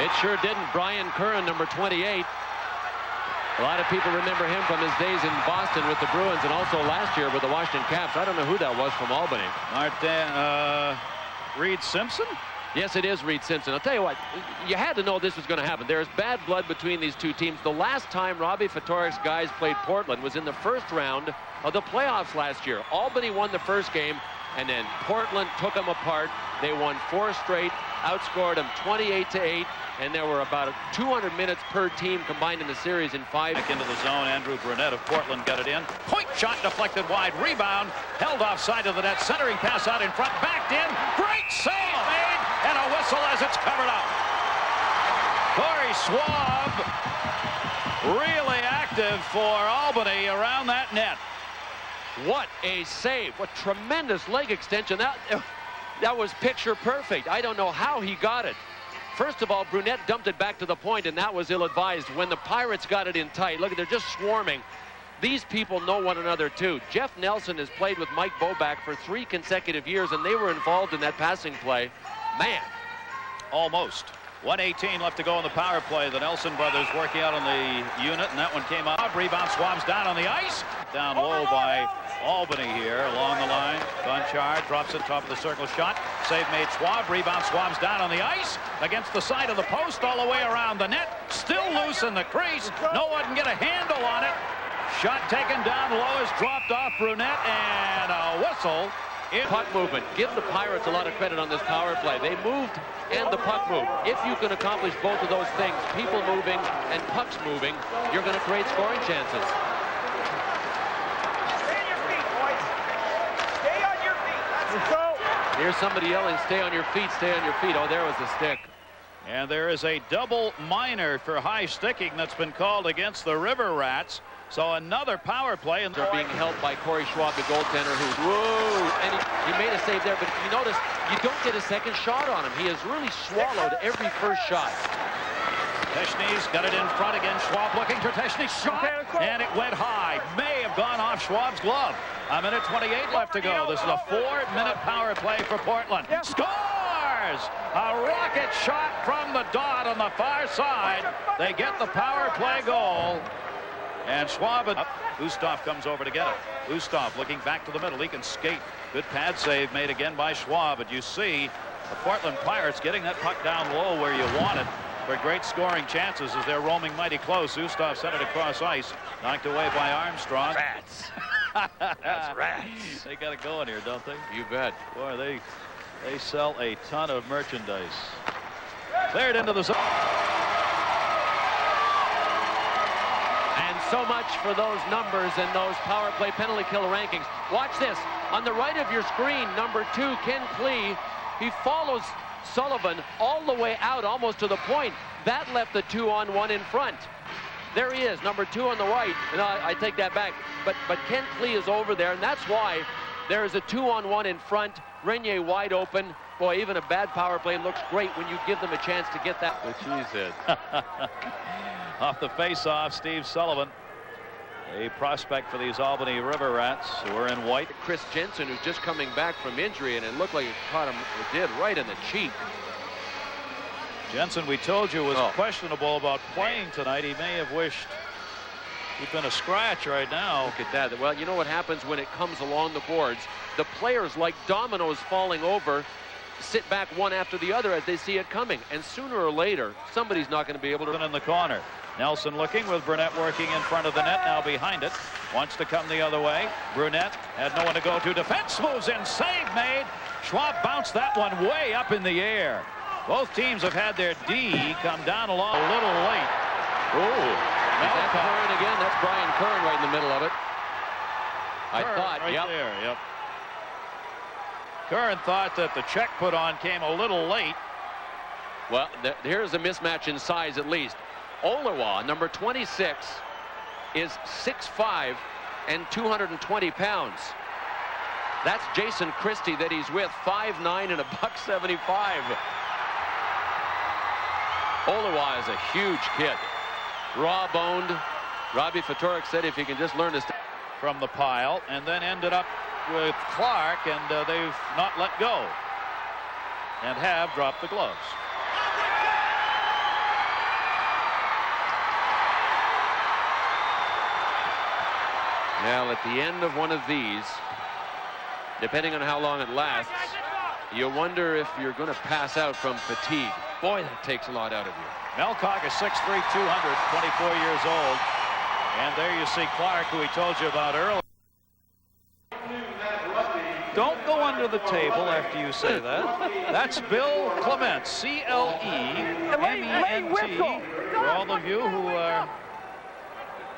It sure didn't. Brian Curran, number 28. A lot of people remember him from his days in Boston with the Bruins and also last year with the Washington Caps. I don't know who that was from Albany. Reed Simpson? Yes, it is Reed Simpson. I'll tell you what, you had to know this was going to happen. There's bad blood between these two teams. The last time Robbie Ftorik's guys played Portland was in the first round of the playoffs last year. Albany won the first game, and then Portland took them apart. They won 4 straight, outscored them 28-8, and there were about 200 minutes per team combined in the series in 5. Back into the zone, Andrew Brunette of Portland got it in. Point shot deflected wide, rebound, held offside of the net, centering pass out in front, backed in, great save made, and a whistle as it's covered up. Corey Schwab really active for Albany around that net. What a save. What tremendous leg extension. That was picture perfect. I don't know how he got it. First of all, Brunette dumped it back to the point, and that was ill-advised. When the Pirates got it in tight, look, they're just swarming. These people know one another, too. Jeff Nelson has played with Mike Bobak for 3 consecutive years, and they were involved in that passing play. Man. Almost. 1:18 left to go in the power play. The Nelson brothers working out on the unit, and that one came out. Rebound, Schwab's down on the ice. Down low by Albany here along the line. Gonchar drops it top of the circle shot. Save made Schwab. Rebound, Schwab's down on the ice against the side of the post all the way around the net. Still loose in the crease. No one can get a handle on it. Shot taken down low is dropped off Brunette, and a whistle. Puck movement. Give the Pirates a lot of credit on this power play. They moved and the puck moved. If you can accomplish both of those things, people moving and pucks moving, you're going to create scoring chances. Stay on your feet, boys. Stay on your feet. Let's go. Here's somebody yelling, stay on your feet, stay on your feet. Oh, there was the stick. And there is a double minor for high sticking that's been called against the River Rats. So another power play, and they're being helped by Corey Schwab, the goaltender, and he made a save there. But you notice you don't get a second shot on him. He has really swallowed every first shot. Teschny's got it in front again. Schwab looking for Teschny's shot, and it went high. May have gone off Schwab's glove. 1:28 left to go. This is a 4-minute power play for Portland. Scores! A rocket shot from the dot on the far side. They get the power play goal. And Schwab, Ustov comes over to get it. Ustov looking back to the middle. He can skate. Good pad save made again by Schwab. But you see the Portland Pirates getting that puck down low where you want it for great scoring chances as they're roaming mighty close. Ustov sent it across ice. Knocked away by Armstrong. Rats. That's rats. They got it going here, don't they? You bet. Boy, they sell a ton of merchandise. Cleared into the zone. So much for those numbers and those power play penalty kill rankings. Watch this. On the right of your screen, number 2, Ken Klee. He follows Sullivan all the way out, almost to the point. That left the 2-on-1 in front. There he is, number 2 on the right. No, I take that back. But Ken Klee is over there, and that's why there is a 2-on-1 in front. Renier wide open. Boy, even a bad power play looks great when you give them a chance to get that. The cheesehead. Off the face-off, Steve Sullivan, a prospect for these Albany River Rats, who are in white. Chris Jensen, who's just coming back from injury, and it looked like it caught him, it did, right in the cheek. Jensen, we told you, was questionable about playing tonight. He may have wished he'd been a scratch right now. Look at that. Well, you know what happens when it comes along the boards? The players, like dominoes falling over, sit back one after the other as they see it coming, and sooner or later somebody's not going to be able to. In the corner, Nelson looking with Brunette working in front of the net, now behind it, wants to come the other way. Brunette had no one to go to. Defense moves in, save made. Schwab bounced that one way up in the air. Both teams have had their D come down along a little late. Oh, that's Curran again. That's Brian Curran right in the middle of it. I thought, right there, yep. Curran thought that the check put on came a little late. Well, here's a mismatch in size at least. Olawa, number 26, is 6'5" and 220 pounds. That's Jason Christie that he's with, 5'9" and $175. Olawa is a huge kid. Raw-boned. Robbie Ftorek said if he can just learn to from the pile, and then ended up with Clark, and they've not let go and have dropped the gloves. Well, at the end of one of these, depending on how long it lasts, you wonder if you're going to pass out from fatigue. Boy, that takes a lot out of you. Melcock is 6'3", 200, 24 years old. And there you see Clark, who he told you about earlier. Don't go under the table after you say that. That's Bill Clement, C-L-E-M-E-N-T. For all of you who are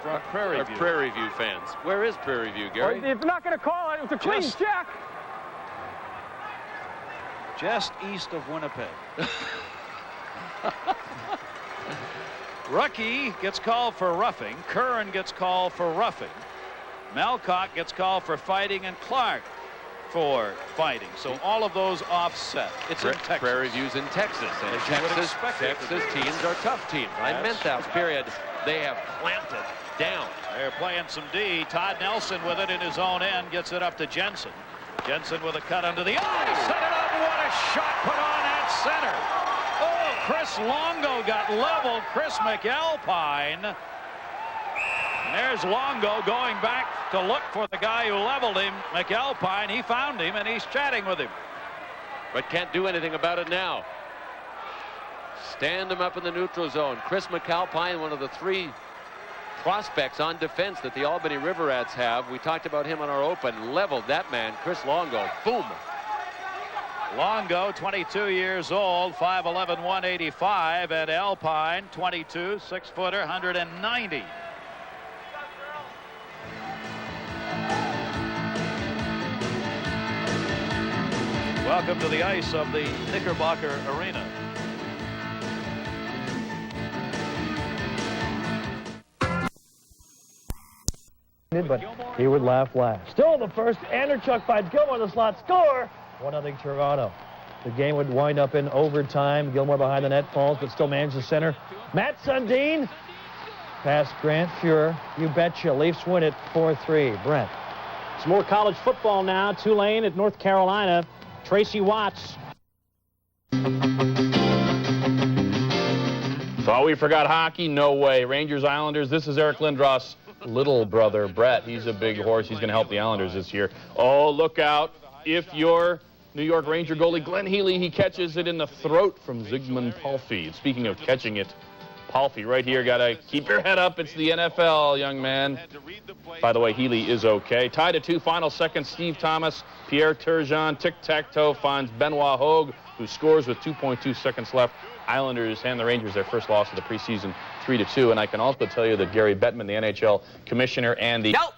from Prairie View. Prairie View fans. Where is Prairie View, Gary? If you're not going to call it, it's a clean check. Just east of Winnipeg. Rucky gets called for roughing. Curran gets called for roughing. Malcock gets called for fighting, and Clark for fighting. So all of those offset. It's in Texas. Prairie View's in Texas, and As you would Texas expect it to be. teams are tough teams. I meant that period. They have planted down. They're playing some D. Todd Nelson with it in his own end, gets it up to Jensen. Jensen with a cut under the eye. Set it up. What a shot put on at center. Oh, Chris Longo got leveled. Chris McAlpine. And there's Longo going back to look for the guy who leveled him. McAlpine, he found him, and he's chatting with him. But can't do anything about it now. Stand him up in the neutral zone. Chris McAlpine, one of the three prospects on defense that the Albany River Rats have. We talked about him on our open. Leveled that man, Chris Longo. Boom. Longo, 22 years old, 5'11", 185, and Alpine, 22, 6-footer, 190. Welcome to the ice of the Knickerbocker Arena. But he would laugh last. Still in the first, Anderchuk finds Gilmore the slot score. 1-0 Toronto. The game would wind up in overtime. Gilmore behind the net falls, but still manages the center. Matt Sundin past Grant Fuhrer. You betcha. Leafs win it 4-3. Brent. Some more college football now. Tulane at North Carolina. Tracy Watts. Thought we forgot hockey? No way. Rangers Islanders. This is Eric Lindros' little brother, Brett. He's a big horse. He's going to help the Islanders this year. Oh, look out. If you're New York Ranger goalie Glenn Healy, he catches it in the throat from Zygmunt Palffy. Speaking of catching it, Palffy right here. Got to keep your head up. It's the NFL, young man. By the way, Healy is okay. Tied at 2, final seconds. Steve Thomas, Pierre Turgeon, tic-tac-toe finds Benoit Hogue, who scores with 2.2 seconds left. Islanders hand the Rangers their first loss of the preseason, 3-2. And I can also tell you that Gary Bettman, the NHL commissioner, and the... No,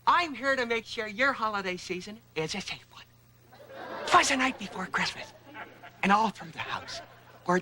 I'm here to make sure your holiday season is a safe one. 'Twas the night before Christmas, and all through the house were